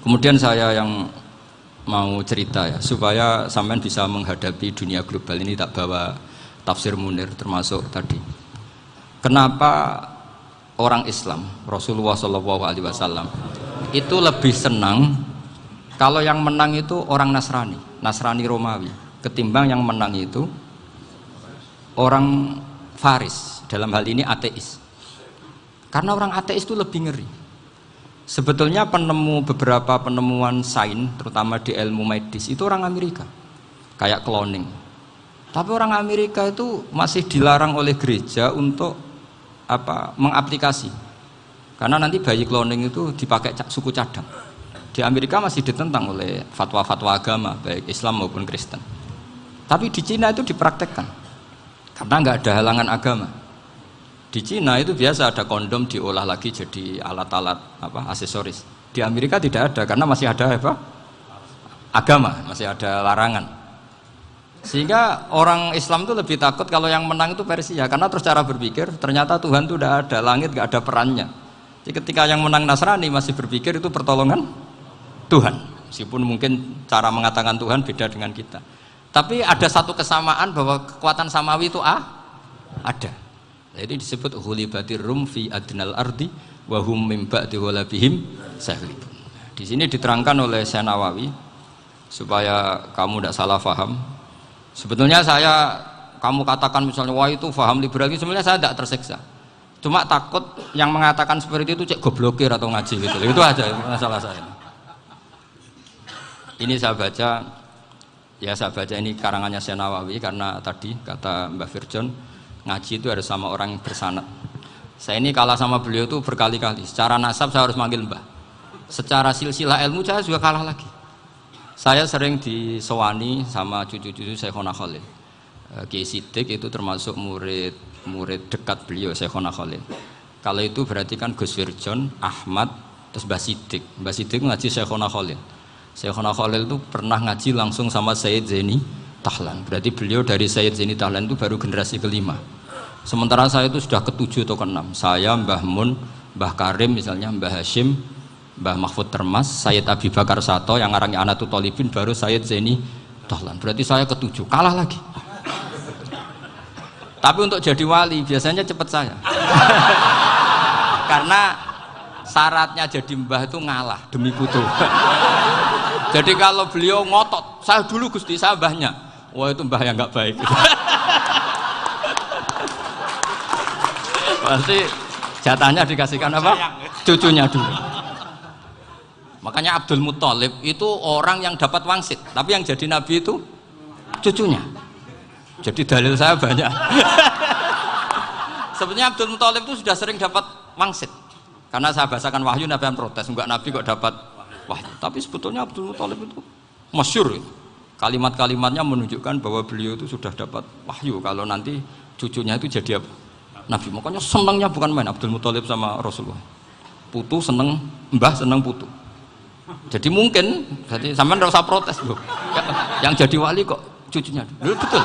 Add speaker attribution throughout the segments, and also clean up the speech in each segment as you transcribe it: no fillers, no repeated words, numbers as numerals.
Speaker 1: Kemudian saya yang mau cerita ya, supaya sampean bisa menghadapi dunia global ini, tak bawa tafsir Munir termasuk tadi. Kenapa orang Islam, Rasulullah SAW itu lebih senang kalau yang menang itu orang Nasrani Romawi, ketimbang yang menang itu orang Faris, dalam hal ini ateis. Karena orang ateis itu lebih ngeri. Sebetulnya beberapa penemuan sains, terutama di ilmu medis, itu orang Amerika, kayak cloning. Tapi orang Amerika itu masih dilarang oleh gereja untuk mengaplikasi. Karena nanti bayi cloning itu dipakai suku cadang. Di Amerika masih ditentang oleh fatwa-fatwa agama, baik Islam maupun Kristen. Tapi di Cina itu dipraktekkan, karena nggak ada halangan agama. Di Cina itu biasa ada kondom diolah lagi jadi alat-alat aksesoris. Di Amerika tidak ada karena masih ada agama, masih ada larangan. Sehingga orang Islam itu lebih takut kalau yang menang itu Persia, karena terus cara berpikir ternyata Tuhan itu tidak ada, langit nggak ada perannya. Jadi ketika yang menang Nasrani masih berpikir itu pertolongan Tuhan, meskipun mungkin cara mengatakan Tuhan beda dengan kita. Tapi ada satu kesamaan bahwa kekuatan samawi itu ada. Jadi disebut ghulibatir rum fi adnal ardi wa hum min ba'di ghalabihim sahlibun. Di sini diterangkan oleh Syekh Nawawi supaya kamu tidak salah paham. Sebetulnya kamu katakan misalnya wah itu paham liberal, sebenarnya saya tidak tersiksa. Cuma takut yang mengatakan seperti itu cek goblokir atau ngaji gitu. Itu aja masalah saya. Ini saya baca ini karangannya Syekh Nawawi, karena tadi kata Mbah Firjon ngaji itu harus sama orang yang bersanad. Saya ini kalah sama beliau itu berkali-kali. Secara nasab saya harus manggil Mbah. Secara silsilah ilmu saya juga kalah lagi. Saya sering disewani sama cucu-cucu Syekhona Khalil. Kiai Siddiq itu termasuk murid dekat beliau, Syekhona Khalil. Kalau itu berarti kan Gus Firjon, Ahmad, terus Mbah Siddiq. Mbah Siddiq ngaji Syekhona Khalil. Syekhona Khalil itu pernah ngaji langsung sama Sayyid Zaini Tahlan. Berarti beliau dari Sayyid Zaini Tahlan itu baru generasi kelima. Sementara saya itu sudah ke-7 atau ke-6. Saya, Mbah Mun, Mbah Karim misalnya, Mbah Hashim, Mbah Mahfud Termas, Sayyid Abi Bakar Sato yang ngarangnya Anatul Thalibin, baru Sayyid Zaini Tahlan. Berarti saya ke-7, kalah lagi. Tapi untuk jadi wali biasanya cepat saya. Karena syaratnya jadi mbah itu ngalah demi putu. Jadi kalau beliau ngotot, saya dulu Gusti, saya mbahnya. Wah itu mbah yang nggak baik. Pasti jatahnya dikasihkan apa? Cucunya dulu. Makanya Abdul Muthalib itu orang yang dapat wangsit, tapi yang jadi nabi itu cucunya. Jadi dalil saya banyak. Sebenarnya Abdul Muthalib itu sudah sering dapat wangsit. Karena saya bahasakan wahyu, nabi yang protes, enggak nabi kok dapat wahyu. Tapi sebetulnya Abdul Muthalib itu masyhur. Kalimat-kalimatnya menunjukkan bahwa beliau itu sudah dapat wahyu kalau nanti cucunya itu jadi apa? Nabi. Makanya senangnya bukan main Abdul Muthalib sama Rasulullah. Putu seneng, mbah seneng putu. Jadi mungkin, jadi sampean enggak usah protes loh. Yang jadi wali kok cucunya. Dulu betul.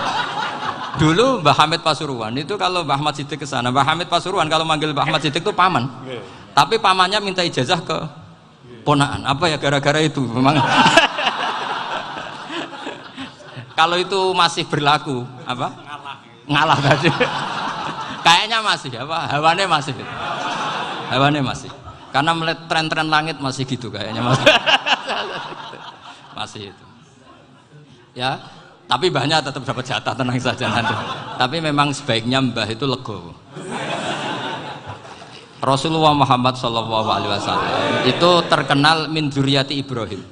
Speaker 1: Dulu Mbah Hamid Pasuruan itu kalau Mbah Ahmad Siddiq ke sana, Mbah Hamid Pasuruan kalau manggil Mbah Ahmad Siddiq itu paman. Tapi pamannya minta ijazah ke ponaan. Apa ya gara-gara itu memang. Kalau itu masih berlaku apa? Ngalah tadi. Kayaknya masih hawane masih. Karena melihat tren-tren langit masih gitu kayaknya masih. Masih itu. Ya, tapi mbahnya tetap dapat jatah, tenang saja nanti. Tapi memang sebaiknya mbah itu legowo. Rasulullah Muhammad SAW itu terkenal min dzurriyyati Ibrahim.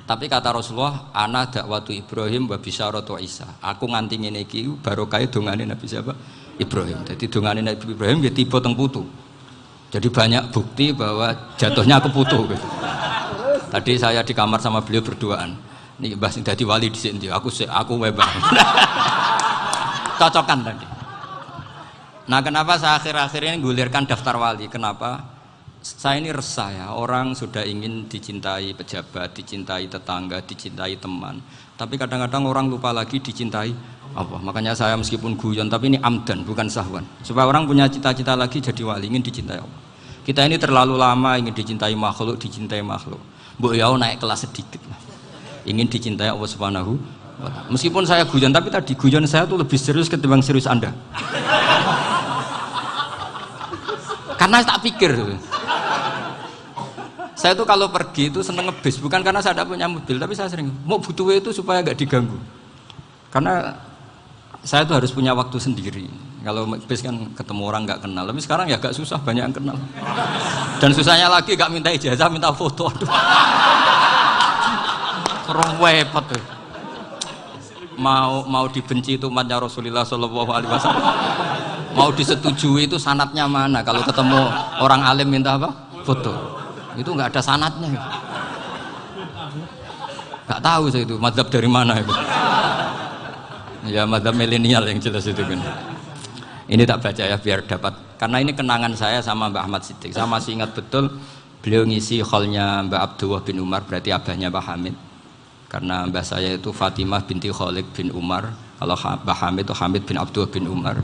Speaker 1: Tapi kata Rasulullah, ana dakwatu Ibrahim wa bisyaratu Isa. Aku nganti ngene iki barokah dongane Nabi siapa? Ibrahim. Jadi dongane Nabi Ibrahim ya tiba teng putu. Jadi banyak bukti bahwa jatuhnya ke putu gitu. Tadi saya di kamar sama beliau berduaan. Nih Mbah sing dadi wali dhisik ndi? Aku Mbah. Cocokan tadi. Nah, kenapa saya akhir-akhir ini gulirkan daftar wali? Kenapa? Saya ini resah ya, orang sudah ingin dicintai pejabat, dicintai tetangga, dicintai teman. Tapi kadang-kadang orang lupa lagi dicintai Allah. Makanya saya meskipun guyon, tapi ini amdan, bukan sahwan. Supaya orang punya cita-cita lagi jadi wali, ingin dicintai Allah. Kita ini terlalu lama ingin dicintai makhluk. Mbok ya naik kelas sedikit lah. Ingin dicintai Allah Subhanahu wa Ta'ala. Meskipun saya guyon, tapi tadi guyon saya tuh lebih serius ketimbang serius Anda. Karena tak pikir. Saya tuh kalau pergi itu seneng ngebis, bukan karena saya tidak punya mobil, tapi saya sering mau butuh itu supaya gak diganggu. Karena saya tuh harus punya waktu sendiri. Kalau bis kan ketemu orang nggak kenal, tapi sekarang ya agak susah, banyak yang kenal. Dan susahnya lagi nggak minta ijazah, minta foto. Aduh, repot tuh. Mau dibenci itu umatnya Rasulullah Shallallahu Alaihi Wasallam. Mau disetujui itu sanatnya mana? Kalau ketemu orang alim minta apa? Foto. Itu nggak ada sanatnya. Nggak tahu saya itu mazhab dari mana itu. Ya mazhab milenial yang jelas itu kan. Ini tak baca ya biar dapat, karena ini kenangan saya sama Mbak Ahmad Siddiq. Saya masih ingat betul beliau ngisi kholnya Mbak Abdullah bin Umar, berarti abahnya Mbak Hamid. Karena mbah saya itu Fatimah binti Khalid bin Umar, kalau Mbak Hamid itu Hamid bin Abdullah bin Umar.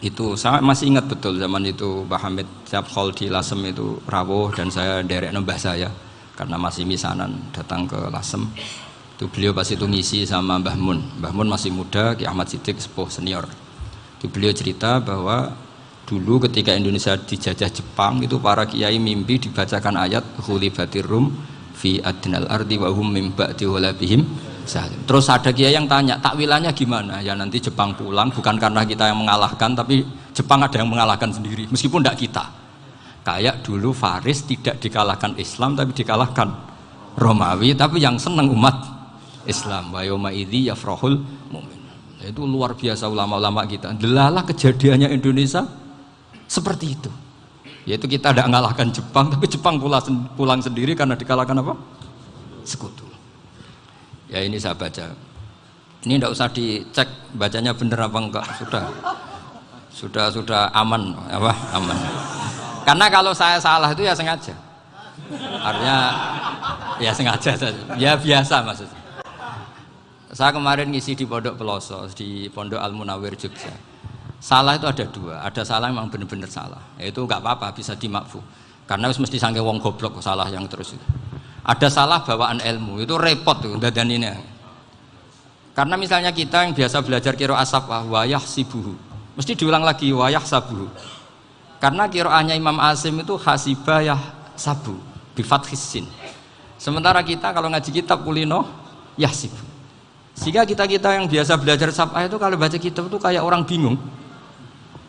Speaker 1: Itu saya masih ingat betul zaman itu Mbak Hamid siap khol di Lasem itu rawuh, dan saya derek mbah saya karena masih misanan datang ke Lasem. Itu beliau pas itu ngisi sama Mbah Mun. Mbah Mun masih muda, Ki Ahmad Siddiq sepuh senior. Itu beliau cerita bahwa dulu ketika Indonesia dijajah Jepang itu para kiai mimpi dibacakan ayat ghulibatir rum fi adnal ardi wa hum mim ba'di ghalabihim salim. Terus ada kiai yang tanya, takwilannya gimana? Ya nanti Jepang pulang bukan karena kita yang mengalahkan, tapi Jepang ada yang mengalahkan sendiri meskipun tidak kita. Kayak dulu Faris tidak dikalahkan Islam tapi dikalahkan Romawi, tapi yang senang umat Islam. Wa yauma idzi yafrahul mu'min. Itu luar biasa ulama-ulama kita. Delalah kejadiannya Indonesia seperti itu. Yaitu kita tidak mengalahkan Jepang, tapi Jepang pulang sendiri karena dikalahkan apa? Sekutu. Ya ini saya baca. Ini tidak usah dicek bacanya benar apa enggak. Sudah aman apa? Aman. Karena kalau saya salah itu ya sengaja. Artinya ya sengaja saja. Ya biasa maksudnya. Saya kemarin ngisi di Pondok Peloso, di Pondok Al Munawir Jogja. Salah itu ada dua, ada salah memang benar-benar salah. Itu nggak apa-apa, bisa dimakfu. Karena mesti sangke wong goblok salah yang terus itu. Ada salah bawaan ilmu, itu repot tuh dadaninnya. Karena misalnya kita yang biasa belajar qiraah safah wayah sibuhu, mesti diulang lagi wayah sabuhu. Karena qiraahnya Imam Asim itu hasibah yah sabu, bi fathis sin. Sementara kita kalau ngaji kitab kulino yahsib. Sehingga kita yang biasa belajar safah itu kalau baca kitab itu kayak orang bingung.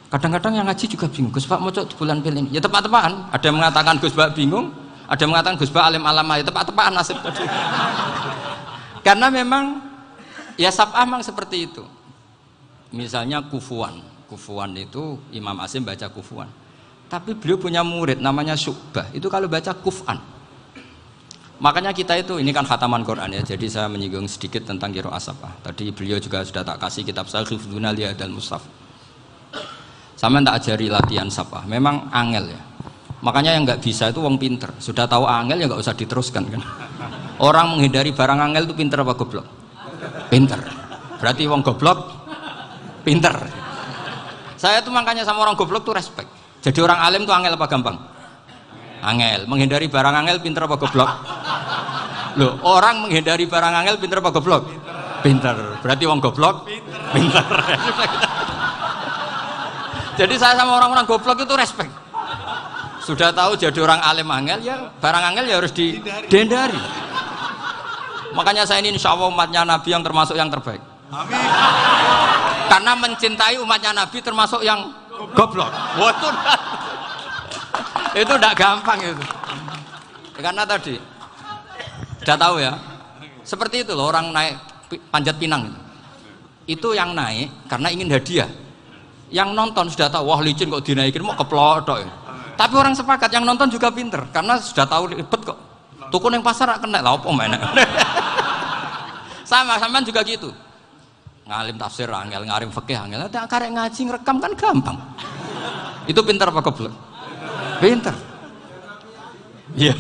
Speaker 1: Kadang-kadang yang ngaji juga bingung. Gus Pak mau di bulan pilih ini. Ya tepat-tepatan. Ada yang mengatakan Gus Pak bingung, ada yang mengatakan Gus Pak alim alamah. Ya tepat-tepatan nasib tadi. Karena memang ya safah memang seperti itu. Misalnya kufuan. Kufuan itu Imam Asim baca kufuan. Tapi beliau punya murid namanya Syu'bah. Itu kalau baca kuf'an. Makanya kita itu, ini kan khataman Quran ya, jadi saya menyinggung sedikit tentang qiraah safah. Tadi beliau juga sudah tak kasih kitab saya Hifdzuna Liyadal Mushaf. Sama tak ajari latihan safah, memang angel ya. Makanya yang nggak bisa itu wong pinter, sudah tahu angel ya nggak usah diteruskan kan. Orang menghindari barang angel itu pinter apa goblok? Pinter. Berarti wong goblok pinter. Saya tuh makanya sama orang goblok tuh respect. Jadi orang alim tuh angel apa gampang? Angel. Menghindari barang angel pinter apa goblok? Loh, orang menghindari barang angel pinter apa goblok? Pinter. Berarti wong goblok pinter. Jadi saya sama orang-orang goblok itu respect. Sudah tahu jadi orang alim angel ya barang angel ya harus dihindari. Makanya saya ini insya Allah umatnya Nabi yang termasuk yang terbaik. Amin. Karena mencintai umatnya Nabi termasuk yang goblok. Waduh. Itu tidak gampang itu. Karena tadi sudah tahu ya. Seperti itu loh orang naik panjat pinang itu yang naik karena ingin hadiah. Yang nonton sudah tahu wah licin kok dinaikin mau keplodok ya. Tapi orang sepakat yang nonton juga pinter karena sudah tahu ribet kok. Tukun yang pasar kena lah apa mana. Sama juga gitu. Ngalim tafsir angel, ngalim fikih angel. Ada karek ngaji ngerekam kan gampang. Itu pinter apa goblok? Pinter. Iya.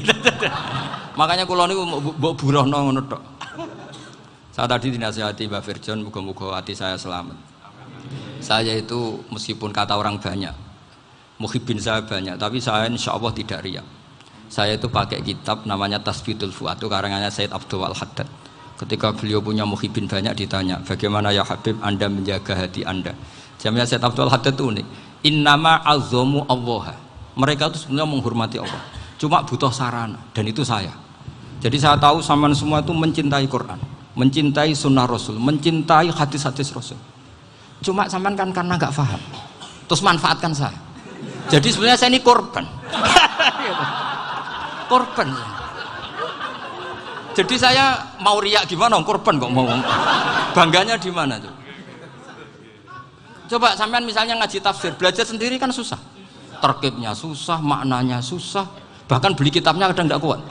Speaker 1: Makanya kula niku mbok burohno ngono tok. Saya tadi dinasihati Mbak Firjon, muga-muga hati saya selamat. Saya itu meskipun kata orang banyak, muhibbin saya banyak, tapi saya insya Allah tidak riya. Saya itu pakai kitab namanya Tasbitul Fuad, itu karangannya Said Abdul Al-Haddad. Ketika beliau punya muhibbin banyak ditanya, bagaimana ya Habib Anda menjaga hati Anda? Jamnya Said Abdul Al-Haddad itu unik. Innama azzamu Allah. Mereka itu sebenarnya menghormati Allah, cuma butuh sarana, dan itu saya. Jadi saya tahu sampean semua itu mencintai Quran, mencintai sunnah Rasul, mencintai hadis-hadis Rasul. Cuma sampean kan karena nggak paham, terus manfaatkan saya. Jadi sebenarnya saya ini korban. Korban. Jadi saya mau riak gimana? Korban kok mau. Bangganya di mana tuh? Coba sampean misalnya ngaji tafsir, belajar sendiri kan susah. Terkibnya susah, maknanya susah, bahkan beli kitabnya kadang tidak kuat.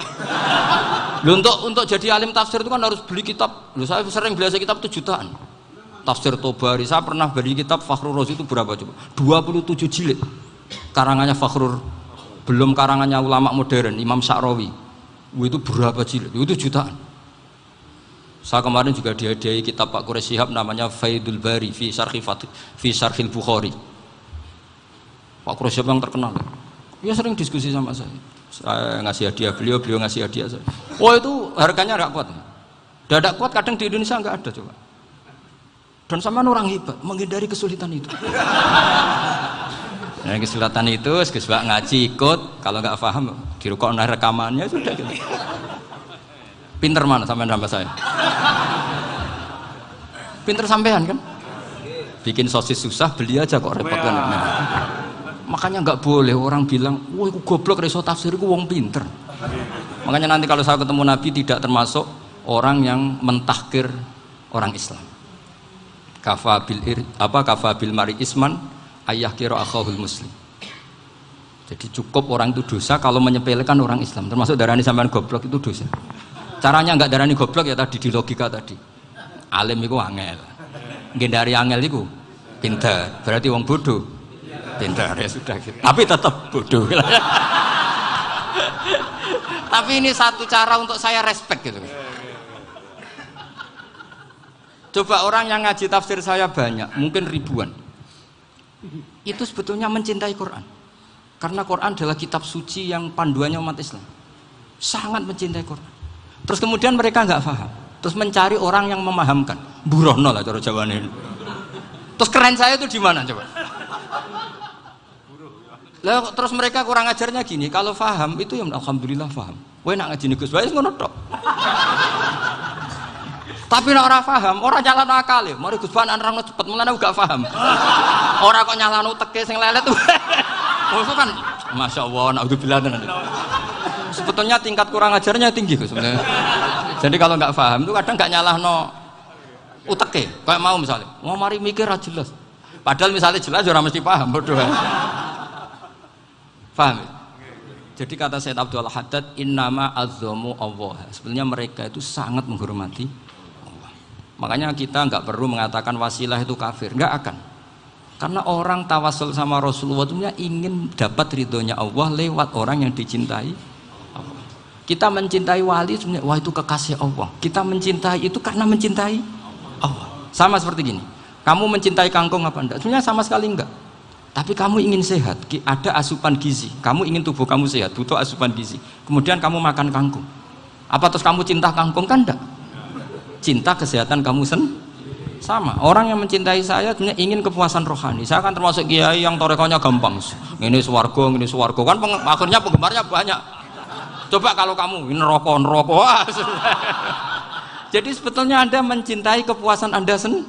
Speaker 1: Loh, untuk jadi alim tafsir itu kan harus beli kitab. Loh, saya sering belajar kitab itu jutaan. Tafsir Tobari, saya pernah beli kitab Fakhrur Razi itu berapa coba? 27 jilid. Karangannya Fakhrur, belum karangannya ulama modern, Imam Sya'rawi. Itu berapa jilid? Itu jutaan. Saya kemarin juga dihadiahi kitab Pak Quraish Shihab namanya Faidul Bari fi Syarhil Bukhari. Pak Quraish Shihab yang terkenal. Dia sering diskusi sama saya. Saya ngasih hadiah beliau ngasih hadiah saya. Oh itu harganya nggak kuat. Tidak kuat kadang di Indonesia nggak ada coba. Dan sama orang hebat menghindari kesulitan itu. Nah, kesulitan itu sebab ngaji ikut, kalau nggak paham dirukokno rekamannya sudah gitu. Pinter mana sampean sama saya? Pinter sampean kan? Bikin sosis susah, beli aja kok repot kan. Nah, makanya nggak boleh orang bilang, wah aku goblok reso tafsir, aku wong pinter. Makanya nanti kalau saya ketemu Nabi tidak termasuk orang yang mentahkir orang Islam. Kafabil mari isman ayah kira akhahul muslim. Jadi cukup orang itu dosa kalau menyepelekan orang Islam, termasuk darani sampean goblok itu dosa. Caranya nggak darani goblok ya tadi di logika tadi. Alim itu angel, gendari angel itu pinter, berarti wong bodoh pinter ya sudah gitu. Tapi tetap bodoh. Tapi ini satu cara untuk saya respect gitu. Coba orang yang ngaji tafsir saya banyak, mungkin ribuan. Itu sebetulnya mencintai Quran. Karena Quran adalah kitab suci yang panduannya umat Islam. Sangat mencintai Quran. Terus kemudian mereka nggak paham. Terus mencari orang yang memahamkan. Burono lah cara Jawane. Terus keren saya itu di mana coba? Lah terus mereka kurang ajarnya gini, kalau paham itu ya alhamdulillah paham. Kowe nak ngaji Gus wae ngono tok. Tapi nek ora paham, ora nyalano akale. Mari Gus Ban nerangno cepet, mulane gak paham. Ora kok nyalano teke sing lelet. Maksud kan masyaallah naudzubillah tenan. Sebetulnya tingkat kurang ajarnya tinggi Gus sebenarnya. Jadi kalau nggak paham itu kadang nggak nyalahno uteke. Kayak mau misalnya, mau mari mikir ra jelas. Padahal misalnya jelas ora mesti paham, bodoh. Paham? Jadi kata Said Abdul Haddad, innama azzamu Allah. Sebenarnya mereka itu sangat menghormati Allah. Makanya kita nggak perlu mengatakan wasilah itu kafir, nggak akan. Karena orang tawasul sama Rasulullah itu ingin dapat ridhonya Allah lewat orang yang dicintai Allah. Kita mencintai wali sebenarnya, wah itu kekasih Allah. Kita mencintai itu karena mencintai Allah. Sama seperti gini, kamu mencintai kangkung apa enggak? Sebenarnya sama sekali enggak. Tapi kamu ingin sehat, ada asupan gizi. Kamu ingin tubuh kamu sehat, butuh asupan gizi. Kemudian kamu makan kangkung. Apa terus kamu cinta kangkung? Kan enggak. Cinta kesehatan kamu sama. Orang yang mencintai saya sebenarnya ingin kepuasan rohani. Saya kan termasuk kiai yang torekonya gampang. Ini swarga, kan akhirnya penggemarnya banyak. Coba kalau kamu ini neraka. Jadi sebetulnya Anda mencintai kepuasan Anda sendiri.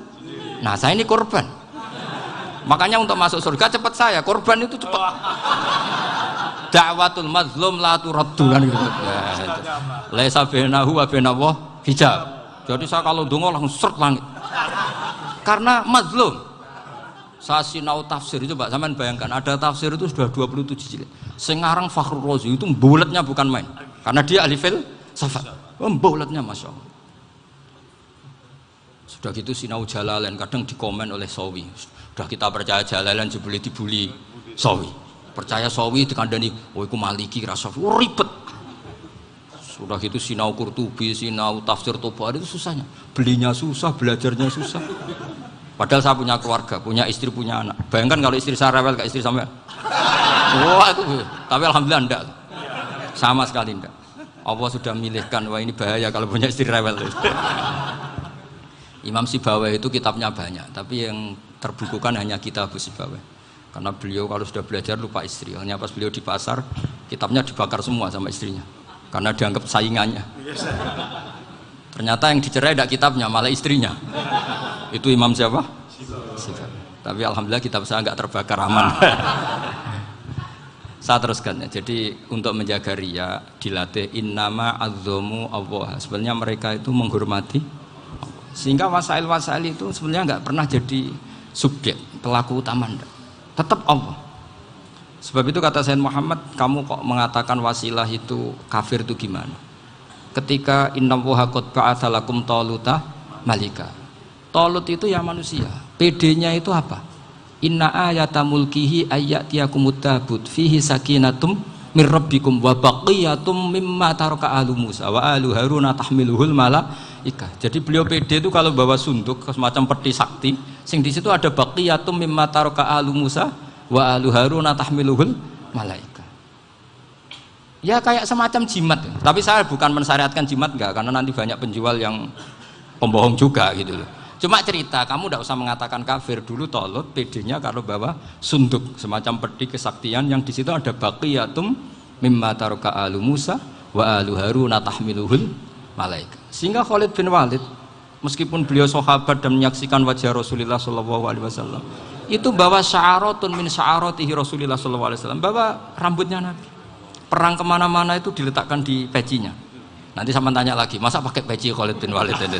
Speaker 1: Nah, saya ini korban. Makanya untuk masuk surga cepat saya, korban itu cepat. Da'watul mazlum la turaddu kan gitu. Laisa bainahu wa bainallah hijab. Jadi saya kalau dongo langsung seret langit. Karena mazlum. Saya sinau tafsir itu Pak, sampean bayangkan ada tafsir itu sudah 27 jilid. Sekarang Fakhrur Razi itu bulatnya bukan main. Karena dia ahli filsafat. Bulatnya Masya Allah. Sudah gitu sinau Jalalain kadang dikomen oleh Sawi. Sudah kita percaya Jalalain jebule dibuli Sawi. Percaya Sawi dikandani, oh iku Maliki rasa ribet. Sudah gitu sinau Qurtubi, sinau tafsir Tobari itu susahnya. Belinya susah, belajarnya susah. Padahal saya punya keluarga, punya istri, punya anak. Bayangkan kalau istri saya rewel kayak istri sampai Wah itu, tapi alhamdulillah enggak. Sama sekali enggak. Allah sudah milihkan, wah ini bahaya kalau punya istri rewel. Imam Sibawai itu kitabnya banyak, tapi yang terbukukan hanya kitab Sibawai. Karena beliau kalau sudah belajar lupa istri. Hanya pas beliau di pasar, kitabnya dibakar semua sama istrinya. Karena dianggap saingannya. Ternyata yang dicerai tidak kitabnya, malah istrinya. Itu Imam siapa? Sibawai. Tapi alhamdulillah kitab saya nggak terbakar, aman. Saya teruskan ya. Jadi untuk menjaga ria dilatih innama azzamu Allah. Sebenarnya mereka itu menghormati Allah. Sehingga wasail-wasail itu sebenarnya nggak pernah jadi subjek pelaku utama, tetap Allah. Sebab itu kata Sayyid Muhammad, kamu kok mengatakan wasilah itu kafir itu gimana? Ketika innallaha qad ba'atsa lakum taluta malika. Talut itu ya manusia. PD-nya itu apa? Inna ayata mulkihi ayyatiyakumut tabut fihi sakinatum mir rabbikum wa baqiyatum mimma taraka alu Musa wa alu Haruna tahmiluhul malaika. Jadi beliau PD itu kalau bawa sunduk semacam peti sakti, sing di situ ada baqiyatum mimma taraka alu Musa wa alu Haruna tahmiluhul malaika. Ya kayak semacam jimat. Tapi saya bukan mensyariatkan jimat enggak, karena nanti banyak penjual yang pembohong juga gitu loh. Cuma cerita, kamu tidak usah mengatakan kafir. Dulu Talut PD-nya kalau bawa sunduk semacam peti kesaktian yang di situ ada baqiyatum mimma taraka alu Musa wa alu Haruna tahmiluhul malaika. Sehingga Khalid bin Walid meskipun beliau sahabat dan menyaksikan wajah Rasulullah SAW, itu bawa sya'aratun min sya'aratihi Rasulullah SAW, bawa rambutnya Nabi. Perang kemana-mana itu diletakkan di pecinya. Nanti sama tanya lagi, masa pakai peci Khalid bin Walid ini?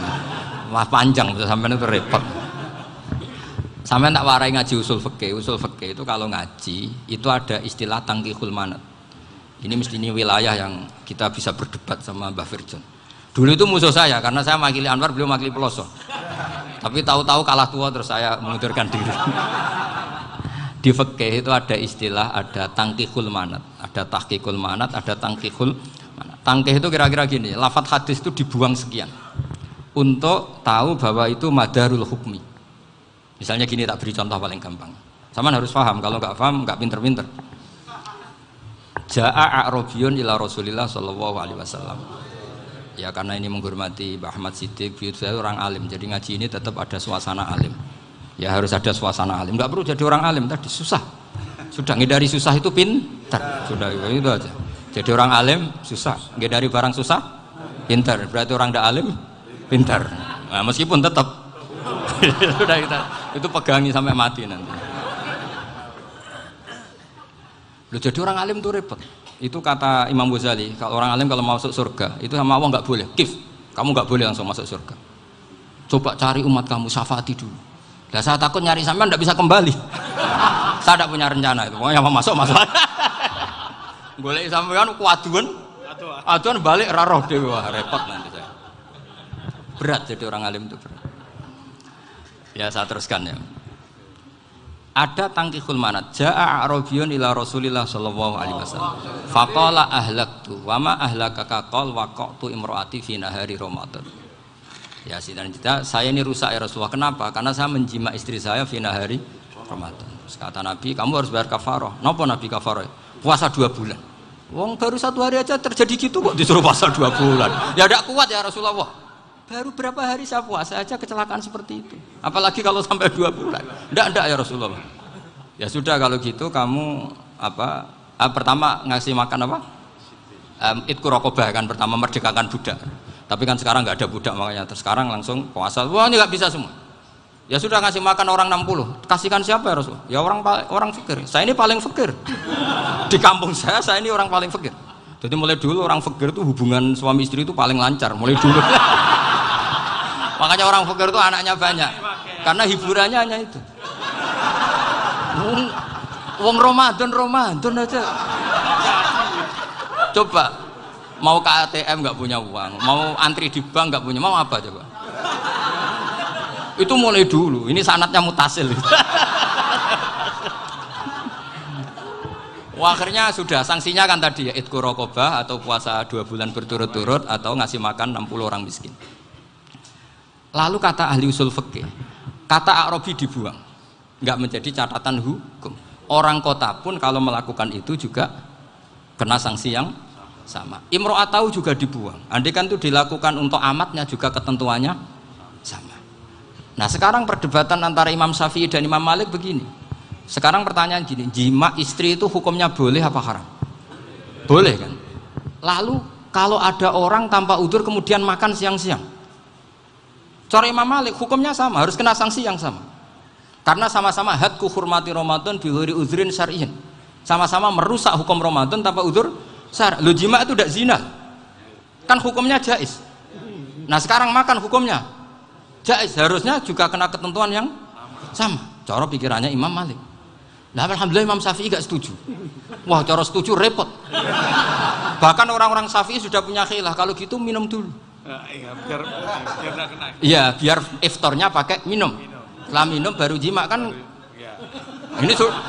Speaker 1: Wah panjang, sampai itu repot. Sampai tak warai ngaji usul fikih. Usul fikih itu kalau ngaji itu ada istilah tangkihul manat. Ini mesti ini wilayah yang kita bisa berdebat sama Mbah Firjon. Dulu itu musuh saya karena saya makili Anwar, beliau makili Peloso. Tapi tahu-tahu kalah tua terus saya mengundurkan diri. Di fikih itu ada istilah, ada tangkihul manat, ada tahqiqul manat, ada tangkihul manat. Tangkih itu kira-kira gini, lafadz hadis itu dibuang sekian untuk tahu bahwa itu madarul hukmi. Misalnya gini, tak beri contoh paling gampang. Sama harus paham, kalau nggak paham nggak pinter-pinter. Ja'a a'rabiyun ila Rasulillah sallallahu alaihi wasallam. Ya karena ini menghormati Mbah Ahmad Siddiq, saya orang alim, jadi ngaji ini tetap ada suasana alim. Ya harus ada suasana alim. Nggak perlu jadi orang alim tadi, susah. Sudah ngedari susah itu pintar. Sudah itu aja. Jadi orang alim susah, ngedari barang susah pintar. Berarti orang tidak alim pintar. Nah, meskipun tetap sudah itu pegangi sampai mati nanti. Loh, jadi orang alim itu repot. Itu kata Imam Ghazali, kalau orang alim kalau mau masuk surga itu sama Allah nggak boleh. Kif, kamu nggak boleh langsung masuk surga. Coba cari umat kamu, syafaati dulu. Nah, saya takut nyari sampean nggak bisa kembali. Saya tidak punya rencana itu. Pokoknya mau masuk. Golek sampean kuaduan balik raroh dewe, repot nanti saya. Berat jadi orang alim itu berat. Ya saya teruskan ya. Ada tangkihul manat. Ja'a a'rabiyun ila Rasulillah sallallahu alaihi wasallam. Faqala ahlaktu wa ma ahlakaka qal waqatu imraati fi nahari Ramadan. Ya sidang kita, saya ini rusak ya Rasulullah. Kenapa? Karena saya menjima istri saya fi nahari Ramadan. Terus kata Nabi, kamu harus bayar kafarah. Napa Nabi kafarah? Puasa 2 bulan. Wong baru 1 hari aja terjadi gitu kok disuruh puasa 2 bulan. Ya tidak kuat ya Rasulullah. Baru berapa hari saya puasa aja kecelakaan seperti itu. Apalagi kalau sampai 2 bulan. Enggak ya Rasulullah. Ya sudah kalau gitu kamu pertama ngasih makan apa? Idku raqabah kan, pertama merdekakan budak. Tapi kan sekarang nggak ada budak, makanya terus sekarang langsung puasa. Wah ini nggak bisa semua. Ya sudah ngasih makan orang 60. Kasihkan siapa ya Rasulullah? Ya orang fakir. Saya ini paling fakir. Di kampung saya ini orang paling fakir. Jadi mulai dulu orang fakir itu hubungan suami istri itu paling lancar. Mulai dulu. Makanya orang fakir itu anaknya banyak. Karena hiburannya hanya itu. Wong Ramadan aja. Coba mau ke ATM nggak punya uang, mau antri di bank nggak punya, mau apa coba? Itu mulai dulu. Ini sanatnya mutasil. Wah, akhirnya sudah sanksinya kan tadi ya idku raqabah atau puasa 2 bulan berturut-turut atau ngasih makan 60 orang miskin. Lalu kata ahli usul fikih, kata a'rabi dibuang, nggak menjadi catatan hukum. orang kota pun kalau melakukan itu juga kena sanksi yang sama. Imro'atahu juga dibuang. Andai kan itu dilakukan untuk amatnya juga ketentuannya sama. Nah sekarang perdebatan antara Imam Syafi'i dan Imam Malik begini. Sekarang pertanyaan gini, jima istri itu hukumnya boleh apa haram? Boleh kan? Lalu kalau ada orang tanpa udzur kemudian makan siang-siang, cara Imam Malik hukumnya sama, harus kena sanksi yang sama. Karena sama-sama hadku hurmati Ramadan bighairi udzrin syar'iyyin. Sama-sama merusak hukum Ramadan tanpa udzur syar'. Lo jima itu tidak zina. Kan hukumnya jaiz. Nah, sekarang makan hukumnya jaiz, harusnya juga kena ketentuan yang sama. Cara pikirannya Imam Malik. Nah, alhamdulillah Imam Syafi'i gak setuju. Wah, cara setuju repot. Bahkan orang-orang Syafi'i sudah punya khilaf, kalau gitu minum dulu.
Speaker 2: Iya, biar gak kena.
Speaker 1: Iya, biar iftarnya pakai minum. Setelah minum baru jima kan.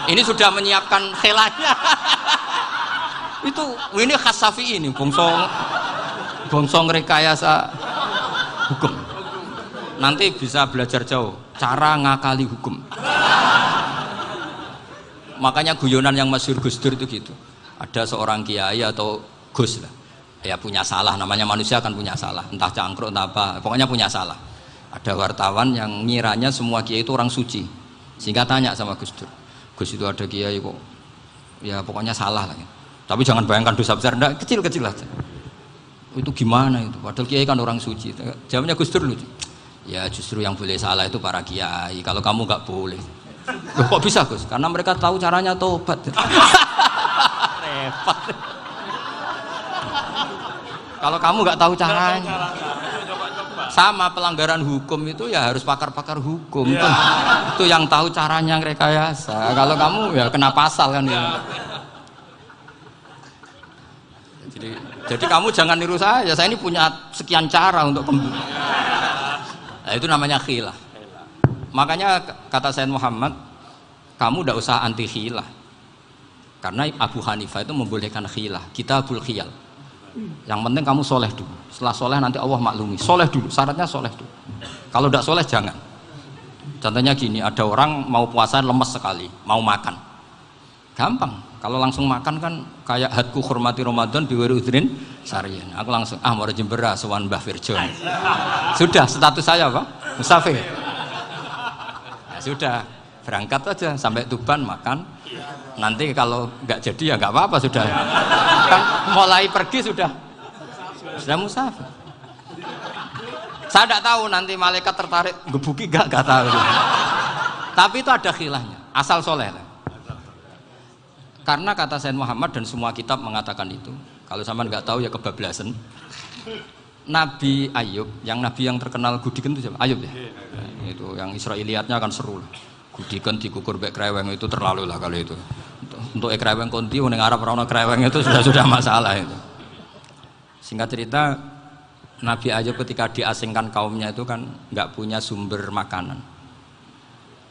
Speaker 1: Ini sudah menyiapkan khilafnya. Ini khas Syafi'i ini, bongsong rekayasa hukum. Nanti bisa belajar jauh cara ngakali hukum. Makanya guyonan yang masyhur Gus Dur itu gitu. Ada seorang kiai atau Gus lah, ya punya salah, namanya manusia kan punya salah, entah cangkruk entah apa, pokoknya punya salah. Ada wartawan yang ngiranya semua kiai itu orang suci, sehingga tanya sama Gus Dur, Gus itu ada kiai kok, ya pokoknya salah lah. Tapi jangan bayangkan dosa besar, enggak, kecil-kecil aja. Itu gimana itu? Padahal kiai kan orang suci. Jawabnya Gus Dur lucu. Ya justru yang boleh salah itu para kiai. Kalau kamu nggak boleh. Loh, kok bisa Gus? Karena mereka tahu caranya tobat. Repot. Kalau kamu nggak tahu caranya. Sama pelanggaran hukum itu ya harus pakar-pakar hukum. Itu yang tahu caranya rekayasa. Kalau kamu ya kena pasal kan ya. Jadi kamu jangan niru saya ini punya sekian cara untuk kembali. Nah, itu namanya khilah. Makanya kata Sayyid Muhammad, kamu tidak usah anti khilah. Karena Abu Hanifah itu membolehkan khilah, kitabul khiyal. Yang penting kamu soleh dulu. Setelah soleh nanti Allah maklumi. Soleh dulu, syaratnya soleh dulu. Kalau tidak soleh jangan. Contohnya gini, ada orang mau puasa lemes sekali, mau makan. Gampang. Kalau langsung makan kan kayak hadku hormati Ramadan biwiri udrin syar'iyyin. Aku langsung mau jembera sowan Mbah Firjon. Sudah status saya apa? Musafir. Ya sudah, berangkat aja sampai Tuban makan. Nanti kalau nggak jadi ya nggak apa-apa sudah. Kan mulai pergi sudah musafir. Saya tidak tahu nanti malaikat tertarik gebuki nggak tahu. Tapi itu ada khilahnya. Asal soleh lah. Karena kata Sayyid Muhammad dan semua kitab mengatakan itu. Kalau sama nggak tahu ya kebablasan. Nabi Ayub, nabi yang terkenal Gudiken itu siapa? Ayub ya. Nah, itu yang Israiliyatnya akan seru lah. Gudiken dikukur bek kreweng itu terlalu lah kalau itu. Untuk kreweng konti ning Arab ora ono kreweng itu sudah masalah itu. Singkat cerita, Nabi Ayub ketika diasingkan kaumnya itu kan nggak punya sumber makanan.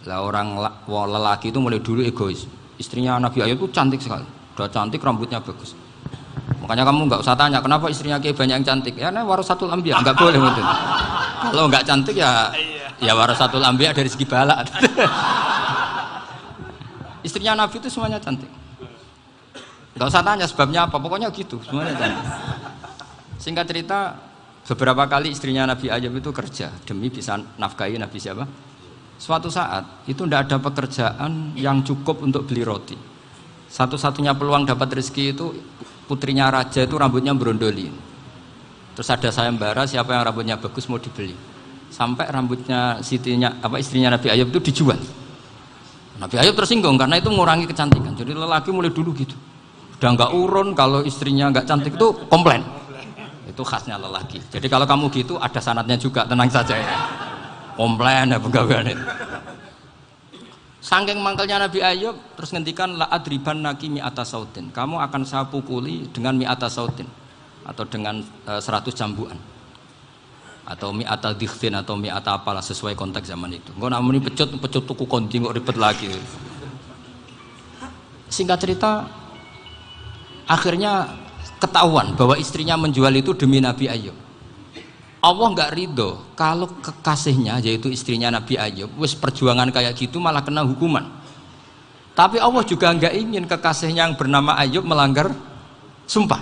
Speaker 1: Lah orang lelaki itu mulai dulu egois. Istrinya Nabi Ayub itu cantik sekali, udah cantik, rambutnya bagus. Makanya kamu nggak usah tanya kenapa istrinya kayak banyak yang cantik. Ya, warasatul anbiya, nggak boleh gitu. Kalau nggak cantik ya warasatul anbiya dari segi balak. Istrinya Nabi itu semuanya cantik. Nggak usah tanya sebabnya apa, pokoknya gitu, semuanya cantik. Singkat cerita, beberapa kali istrinya Nabi Ayub itu kerja demi bisa nafkahi Nabi siapa? Suatu saat itu tidak ada pekerjaan yang cukup untuk beli roti. Satu-satunya peluang dapat rezeki itu putrinya raja itu rambutnya berondoli. Terus ada sayembara siapa yang rambutnya bagus mau dibeli. Sampai rambutnya istrinya Nabi Ayub itu dijual. Nabi Ayub tersinggung karena itu mengurangi kecantikan. Jadi lelaki mulai dulu gitu. Udah nggak urun kalau istrinya nggak cantik itu komplain. Itu khasnya lelaki. Jadi kalau kamu gitu ada sanadnya juga, tenang saja ya. Komplain ya pegawai itu. Saking mangkelnya Nabi Ayub terus ngendikan la adriban naki mi'ata sautin. Kamu akan saya pukuli dengan mi'ata sautin atau dengan 100 cambukan. Atau mi'ata dikhtin atau mi'ata apalah sesuai konteks zaman itu. Engko nak muni pecut tuku konti kok ribet lagi. Singkat cerita akhirnya ketahuan bahwa istrinya menjual itu demi Nabi Ayub. Allah nggak ridho kalau kekasihnya yaitu istrinya Nabi Ayub wis perjuangan kayak gitu malah kena hukuman. Tapi Allah juga enggak ingin kekasihnya yang bernama Ayub melanggar sumpah.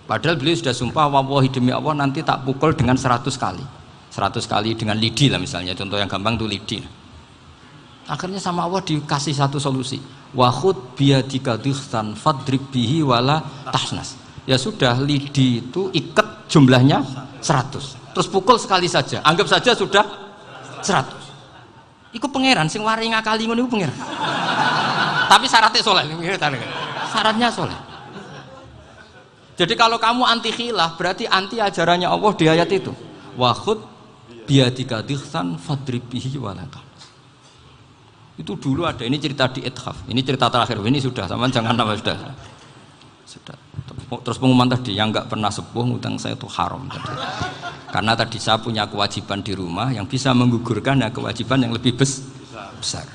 Speaker 1: Padahal beliau sudah sumpah, wallahi demi Allah nanti tak pukul dengan 100 kali. 100 kali dengan lidi lah misalnya, contoh yang gampang tuh lidi. Akhirnya sama Allah dikasih satu solusi. Wa khud biyadika dighsan fadrib bihi wala tahnas. Ya sudah, lidi itu ikat jumlahnya 100. Terus pukul sekali saja. Anggap saja sudah 100. Iku pangeran sing wari ngakali ngono iku pangeran. Tapi syaratnya soleh. Syaratnya soleh. Jadi kalau kamu anti khilaf berarti anti ajarannya Allah di ayat itu. Wa khud biyadika dighsan fadrib bihi wala tahnas. Itu dulu ada, ini cerita di Ithaf. Ini cerita terakhir. Ini sudah, sama jangan tambah sudah. Terus pengumuman tadi yang nggak pernah sepuh ngutang saya itu haram tadi. Karena tadi saya punya kewajiban di rumah yang bisa menggugurkan ya kewajiban yang lebih besar.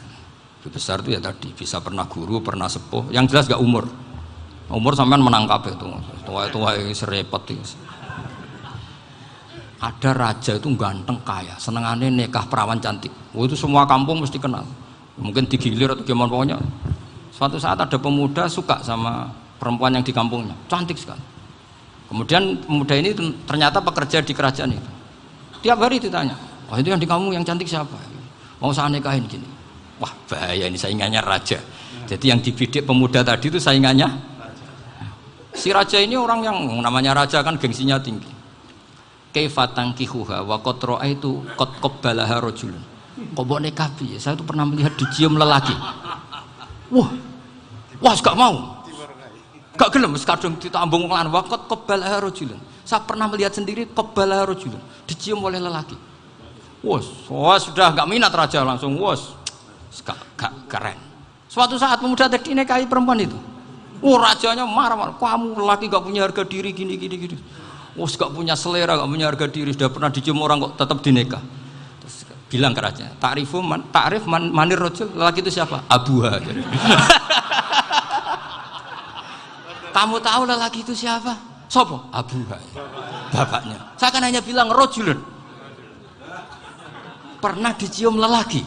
Speaker 1: Lebih besar itu ya tadi bisa pernah guru, pernah sepuh. Yang jelas nggak umur. Umur sampean menangkap itu. Tua-tua serepet itu. Ada raja itu ganteng kaya, senengannya nikah perawan cantik. Oh, itu semua kampung mesti kenal. Mungkin digilir atau gimana pokoknya. Suatu saat ada pemuda suka sama perempuan yang di kampungnya, cantik sekali. Kemudian pemuda ini ternyata pekerja di kerajaan itu. Tiap hari ditanya, wah itu yang di kamu yang cantik siapa? Mau saya nikahin gini. Wah bahaya ini saingannya raja. Jadi yang dibidik pemuda tadi itu saingannya. Si raja ini orang yang namanya raja kan gengsinya tinggi. Kaifatang kihuha wa qad ra'aitu qad qabbalaha rajulun. Kok mbok nikah piye? Saya itu pernah melihat dicium lelaki. Wah, gak mau. Gak gelem wis kadung ditambung lan wa qad qabbalaha rajulun. Saya pernah melihat sendiri qabbalaha rajulun, dicium oleh lelaki. Wah, sudah gak minat raja langsung gak keren. Suatu saat pemuda tadi nikahi perempuan itu. Rajanya marah-marah. Kamu lelaki gak punya harga diri gini. Gak punya selera, gak punya harga diri, sudah pernah dicium orang kok tetap dinikah. Terus bilang ke raja, ta'rif manir rajul, lelaki itu siapa? Abuha. Kamu tahu lelaki itu siapa? Sopo? Abuha. Bapaknya. Saya kan hanya bilang rajulun. Pernah dicium lelaki.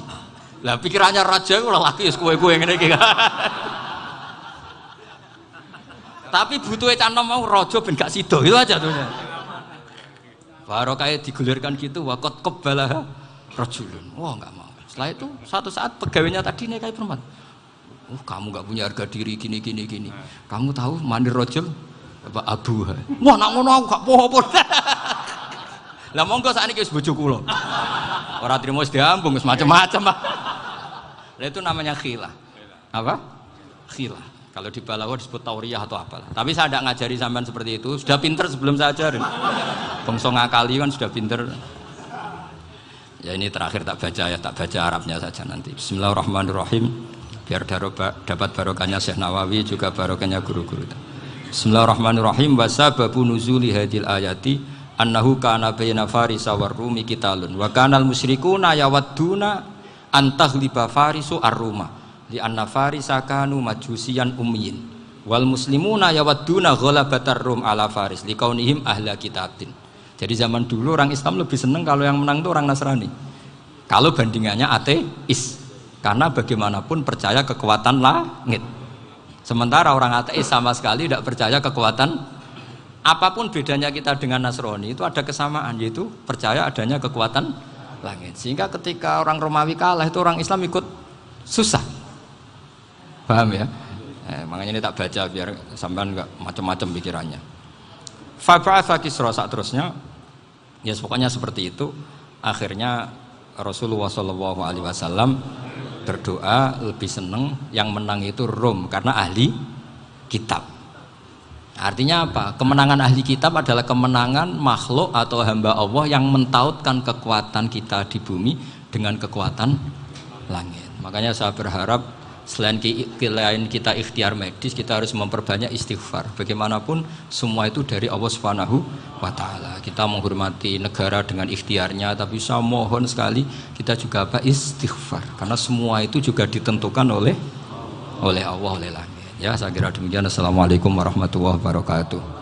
Speaker 1: Lah pikirannya raja itu lelaki kue-kue ngene iki. Tapi butuhnya canom mau rojo ben gak sido itu aja tuh. Baru kayak digulirkan gitu, wakot kebalah rojulun. Wah nggak mau. Setelah itu suatu saat pegawainya tadi nikahi perempuan. Kamu nggak punya harga diri gini. Kamu tahu mandir rojul? Bapak Abu. Wah nak ngono aku gak poho. Lah monggo sakniki wis bojo kula. Ora trimo wis diambung wis macam-macam. Lah itu namanya khilah. Apa? Khilah. Kalau di Balawa disebut tauriyah atau apalah. Tapi saya tidak ngajari sampean seperti itu. Sudah pinter sebelum saya ajarin. Bangsa ngakali kan sudah pinter. Ya ini terakhir tak baca Arabnya saja nanti. Bismillahirrahmanirrahim. Biar dapat barokahnya Syekh Nawawi juga barokahnya guru-guru. Bismillahirrahmanirrahim. Wasababu nuzuli hadil ayati annahu kana baina farisa war rumi qitalun wa kanal musyrikuna yawadduna antaghliba farisu ar-ruma. Di anna farisa kanu majusiyan ummiyin wal muslimuna yawadduna ghalabatar rum ala faris liqaunihim ahla kitabin. Jadi zaman dulu orang Islam lebih senang kalau yang menang itu orang Nasrani. Kalau bandingannya ateis. Karena bagaimanapun percaya kekuatan langit. Sementara orang ateis sama sekali tidak percaya kekuatan. Apapun bedanya kita dengan Nasrani itu ada kesamaan, yaitu percaya adanya kekuatan langit. Sehingga ketika orang Romawi kalah itu orang Islam ikut susah. Paham ya? Makanya ini tak baca biar sampean enggak macam-macam pikirannya. Fab'atha Kisra saat terusnya ya pokoknya seperti itu. Akhirnya Rasulullah SAW berdoa lebih senang yang menang itu Rom karena ahli kitab. Artinya apa? Kemenangan ahli kitab adalah kemenangan makhluk atau hamba Allah yang mentautkan kekuatan kita di bumi dengan kekuatan langit. Makanya saya berharap selain kita ikhtiar medis, kita harus memperbanyak istighfar. Bagaimanapun semua itu dari Allah Subhanahu wa Ta'ala. Kita menghormati negara dengan ikhtiarnya, tapi saya mohon sekali kita juga istighfar, karena semua itu juga ditentukan oleh Allah, oleh langit. Ya, saya kira demikian. Assalamualaikum warahmatullahi wabarakatuh.